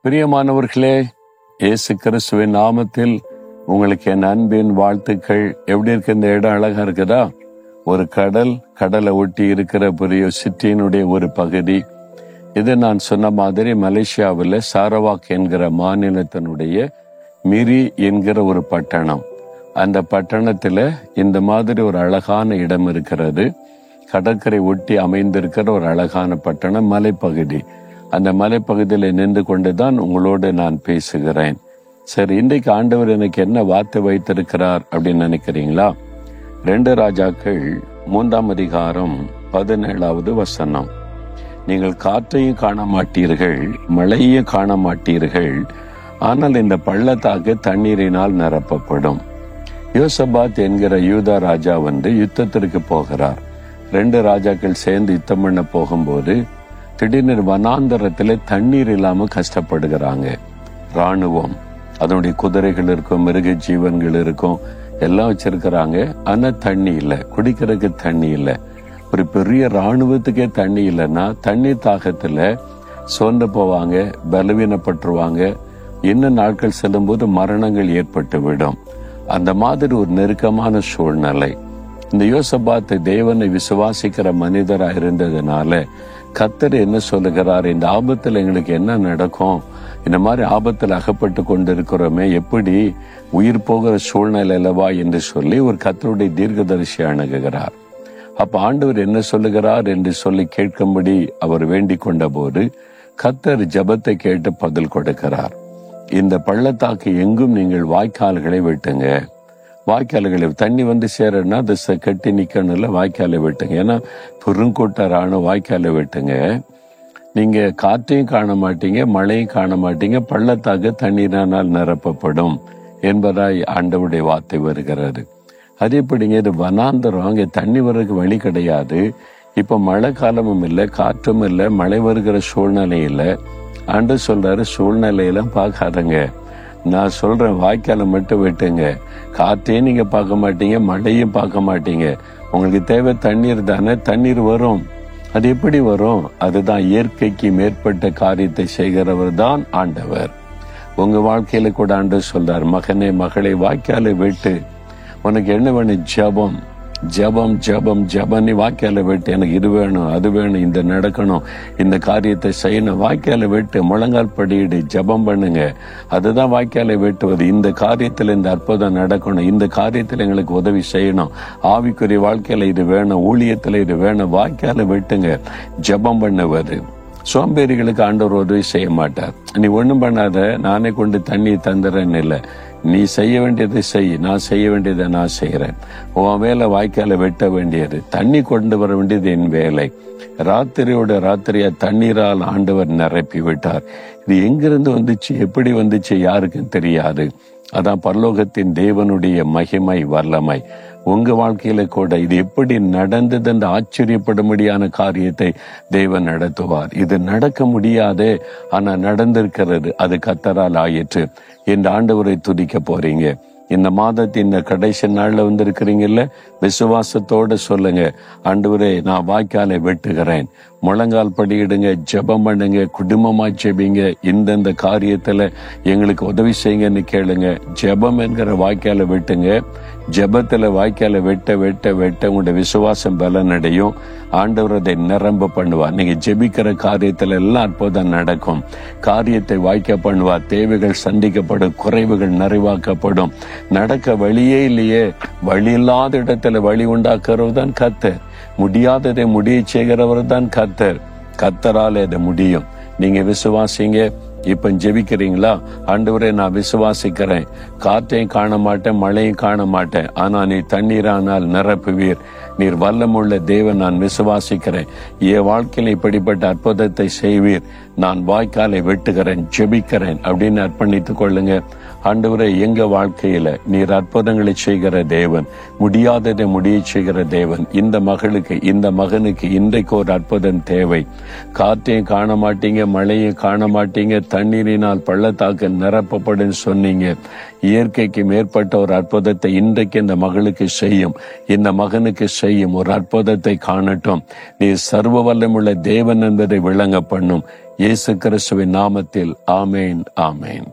பிரியமானவர்களே, இயேசு கிறிஸ்துவின் நாமத்தில் உங்களுக்கு என் அன்பின் வாழ்த்துக்கள். எப்படி இருக்கு? இந்த இடம் அழகா இருக்குதா? ஒரு கடலை ஒட்டி இருக்கிற பெரிய சிட்டியினுடைய ஒரு பகுதி இது. நான் சொன்ன மாதிரி மலேசியாவில் சாரவாக் என்கிற மாநிலத்தினுடைய மிரி என்கிற ஒரு பட்டணம். அந்த பட்டணத்துல இந்த மாதிரி ஒரு அழகான இடம் இருக்கிறது. கடற்கரை ஒட்டி அமைந்திருக்கிற ஒரு அழகான பட்டணம், மலைப்பகுதி. அந்த மலைப்பகுதியில் நின்று கொண்டுதான் உங்களோடு நான் பேசுகிறேன். சரி, இன்றைக்கு ஆண்டவர் எனக்கு என்ன வார்த்தை வைத்திருக்கிறார் அப்படின்னு நினைக்கிறீங்களா? 2 ராஜாக்கள் 3ஆம் அதிகாரம் 17வது வசனம். நீங்கள் காற்றையும் காண மாட்டீர்கள், மழையையும் காண மாட்டீர்கள், ஆனால் இந்த பள்ளத்தாக்கு தண்ணீரினால் நிரப்பப்படும். யோசபாத் என்கிற யூதா ராஜா யுத்தத்திற்கு போகிறார். 2 ராஜாக்கள் சேர்ந்து யுத்தம் பண்ண போகும்போது திடீர்னு வனாந்தரத்துல தண்ணீர் இல்லாம கஷ்டப்படுகிறாங்க. ராணுவம், அதனுடைய குதிரைகள் இருக்கும், மிருக ஜீவன்கள் இருக்கும், எல்லாம் வச்சிருக்கிறாங்க. ஆனா தண்ணி இல்லை, குடிக்கிறதுக்கு தண்ணி இல்லை. ஒரு பெரிய ராணுவத்துக்கே தண்ணி இல்லைன்னா தண்ணீர் தாகத்துல சோர்ந்து போவாங்க, பலவீனப்பட்டுருவாங்க. இன்னும் நாட்கள் செல்லும் போது மரணங்கள் ஏற்பட்டு விடும். அந்த மாதிரி ஒரு நெருக்கமான சூழ்நிலை. இந்த யோசபாத் தேவனை விசுவாசிக்கிற மனிதரா இருந்ததுனால கர்த்தர் என்ன சொல்லுகிறார், இந்த ஆபத்துல எங்களுக்கு என்ன நடக்கும், இந்த மாதிரி ஆபத்தில் அகப்பட்டு கொண்டிருக்கிறோமே, எப்படி உயிர் போகிற சூழ்நிலையிலவா என்று சொல்லி ஒரு கர்த்தருடைய தீர்க்கதரிசி அணுகுகிறார். அப்ப ஆண்டவர் என்ன சொல்லுகிறார் என்று சொல்லி கேட்கும்படி அவர் வேண்டிக் கொண்ட போது கர்த்தர் ஜெபத்தை கேட்டு பதில் கொடுக்கிறார். இந்த பள்ளத்தாக்கு எங்கும் நீங்கள் வாய்க்கால்களை வெட்டுங்க. வாய்க்கால்களை தண்ணி சேரன்னா அது கட்டி நிக்கணும்ல, வாய்க்காலை வெட்டுங்க. ஏன்னா பெருங்கூட்டரான வாய்க்காலை வெட்டுங்க. நீங்க காற்றையும் காண மாட்டீங்க, மழையும் காண மாட்டீங்க, பள்ளத்தாக்கு தண்ணீரானால் நிரப்பப்படும் என்பதாய் ஆண்டவருடைய வார்த்தை வருகிறது. அது எப்படிங்க? இது வனாந்தரம், அங்கே தண்ணி வர்றதுக்கு வழி கிடையாது. இப்ப மழை காலமும் இல்லை, காற்றும் இல்லை, மழை வருகிற சூழ்நிலை இல்லை. ஆண்டு சொல்றாரு, சூழ்நிலையெல்லாம் பார்க்காதங்க, நான் சொல்றேன், வாய்க்காலை மட்டும் வெட்டுங்க. காற்றையும் நீங்க பார்க்க மாட்டீங்க, மழையும் பார்க்க மாட்டீங்க. உங்களுக்கு தேவை தண்ணீர் தானே, தண்ணீர் வரும். அது எப்படி வரும்? அதுதான் இயற்கைக்கு மேற்பட்ட காரியத்தை செய்கிறவர் தான் ஆண்டவர். உங்க வாழ்க்கையில கூட ஆண்டவர் சொல்றார், மகனே மகளை வாய்க்காலை வெட்டு. உனக்கு என்ன வேணும்? ஜபம் ஜபம் ஜபம் ஜபம். நீ வாய்க்கால வெட்டு. எனக்கு இது வேணும், அது வேணும், இந்த நடக்கணும், இந்த காரியத்தை செய்யணும். வாய்க்கால வெட்டு, முழங்கால் படியிடு, ஜபம் பண்ணுங்க. அதுதான் வாய்க்காலை வெட்டுவது. இந்த காரியத்தில் இந்த அற்புதம் நடக்கணும், இந்த காரியத்தில் எங்களுக்கு உதவி செய்யணும், ஆவிக்குரிய வாழ்க்கையில இது வேணும், ஊழியத்துல இது வேணும். வாய்க்கால வெட்டுங்க, ஜபம் பண்ணுவது. சோம்பேறிகளுக்கு ஆண்டவர் உதவி செய்ய மாட்டார். நீ ஒண்ணும் பண்ணாத, நானே கொண்டு தண்ணி தந்துறேன்னு இல்லை. நீ செய்ய வேண்டியதை செய், நான் செய்ய வேண்டியதை நான் செய்யறேன். உன் வேலை வாய்க்கால வெட்ட வேண்டியது, தண்ணி கொண்டு வர வேண்டியது என் வேலை. ராத்திரியோட ராத்திரியா தண்ணீரால் ஆண்டவர் நிரப்பி விட்டார். இது எங்கிருந்து வந்துச்சு, எப்படி வந்துச்சு, யாருக்கும் தெரியாது. அதான் பரலோகத்தின் தேவனுடைய மகிமை, வல்லமை. உங்க வாழ்க்கையில கூட இது எப்படி நடந்தது என்று ஆச்சரியப்படும்படியான காரியத்தை தேவன் நடத்துவார். இது நடக்க முடியாதே, ஆனா நடந்திருக்கிறது, அது கர்த்தரால் ஆயிற்று. இந்த ஆண்டவரை துதிக்க போறீங்க. இந்த மாதத்தின் இந்த கடைசி நாள்ல இருக்கிறீங்கல்ல, விசுவாசத்தோட சொல்லுங்க, ஆண்டவரே நான் வாய்க்காலை வெட்டுகிறேன். முழங்கால் படியிடுங்க, ஜெபம் பண்ணுங்க, குடும்பமா ஜெபிங்க. இந்தந்த காரியத்துல எங்களுக்கு உதவி செய்யுங்கன்னு கேளுங்க. ஜெபம் என்கிற வாய்க்காலை வெட்டுங்க. ஜெபத்துல வாய்க்காலை வெட்ட வெட்ட வெட்ட உங்களுடைய விசுவாசம் பலனடையும். ஆண்டவர் அதை நிரம்ப பண்ணுவார். நீங்க ஜெபிக்கிற காரியத்துல எல்லாம் அற்புதம் நடக்கும். காரியத்தை வாய்க்க பண்ணுவார். தேவைகள் சந்திக்கப்படும், குறைவுகள் நிறைவாக்கப்படும். நடக்க வழியே இல்லையே, வழி இல்லாத இடத்துல வழி உண்டாக்குறவர் தான் கர்த்தர். முடியாததை முடிய செய்கிறவர் தான் கர்த்தர். கர்த்தரால் அதை முடியும். நீங்க விசுவாசிங்க. இப்ப ஜெபிக்கிறீங்களா? ஆண்டவரே நான் விசுவாசிக்கிறேன், காற்றையும் காண மாட்டேன், மழையும் காண மாட்டேன், ஆனா நீ தண்ணீரானால் நிரப்புவீர். நீர் வல்லமுள்ள தேவன், நான் விசுவாசிக்கிறேன். என் வாழ்க்கையில இப்படிப்பட்ட அற்புதத்தை செய்வீர். நான் வாய்க்காலை வெட்டுகிறேன், ஜெபிக்கிறேன் அப்படின்னு அர்ப்பணித்துக் கொள்ளுங்க. ஆண்டவரே, எங்க வாழ்க்கையில நீர் அற்புதங்களை செய்கிற தேவன், முடியாததை முடிய செய்கிற தேவன். இந்த மகளுக்கு, இந்த மகனுக்கு இன்றைக்கு ஒரு அற்புதம் தேவை. காற்றையும் காண மாட்டீங்க, மழையும் காண மாட்டீங்க, தண்ணீரினால் பள்ளத்தாக்கு நிரப்பப்படும் சொன்னீங்க. இயற்கைக்கு மேற்பட்ட ஒரு அற்புதத்தை இன்றைக்கு இந்த மகளுக்கு செய்யும், இந்த மகனுக்கு செய்யும். ஒரு அற்புதத்தை காணட்டும். நீ சர்வ வல்லமுள்ள தேவன் என்பதை விளங்க பண்ணும். இயேசு கிறிஸ்துவின் நாமத்தில் ஆமேன், ஆமேன்.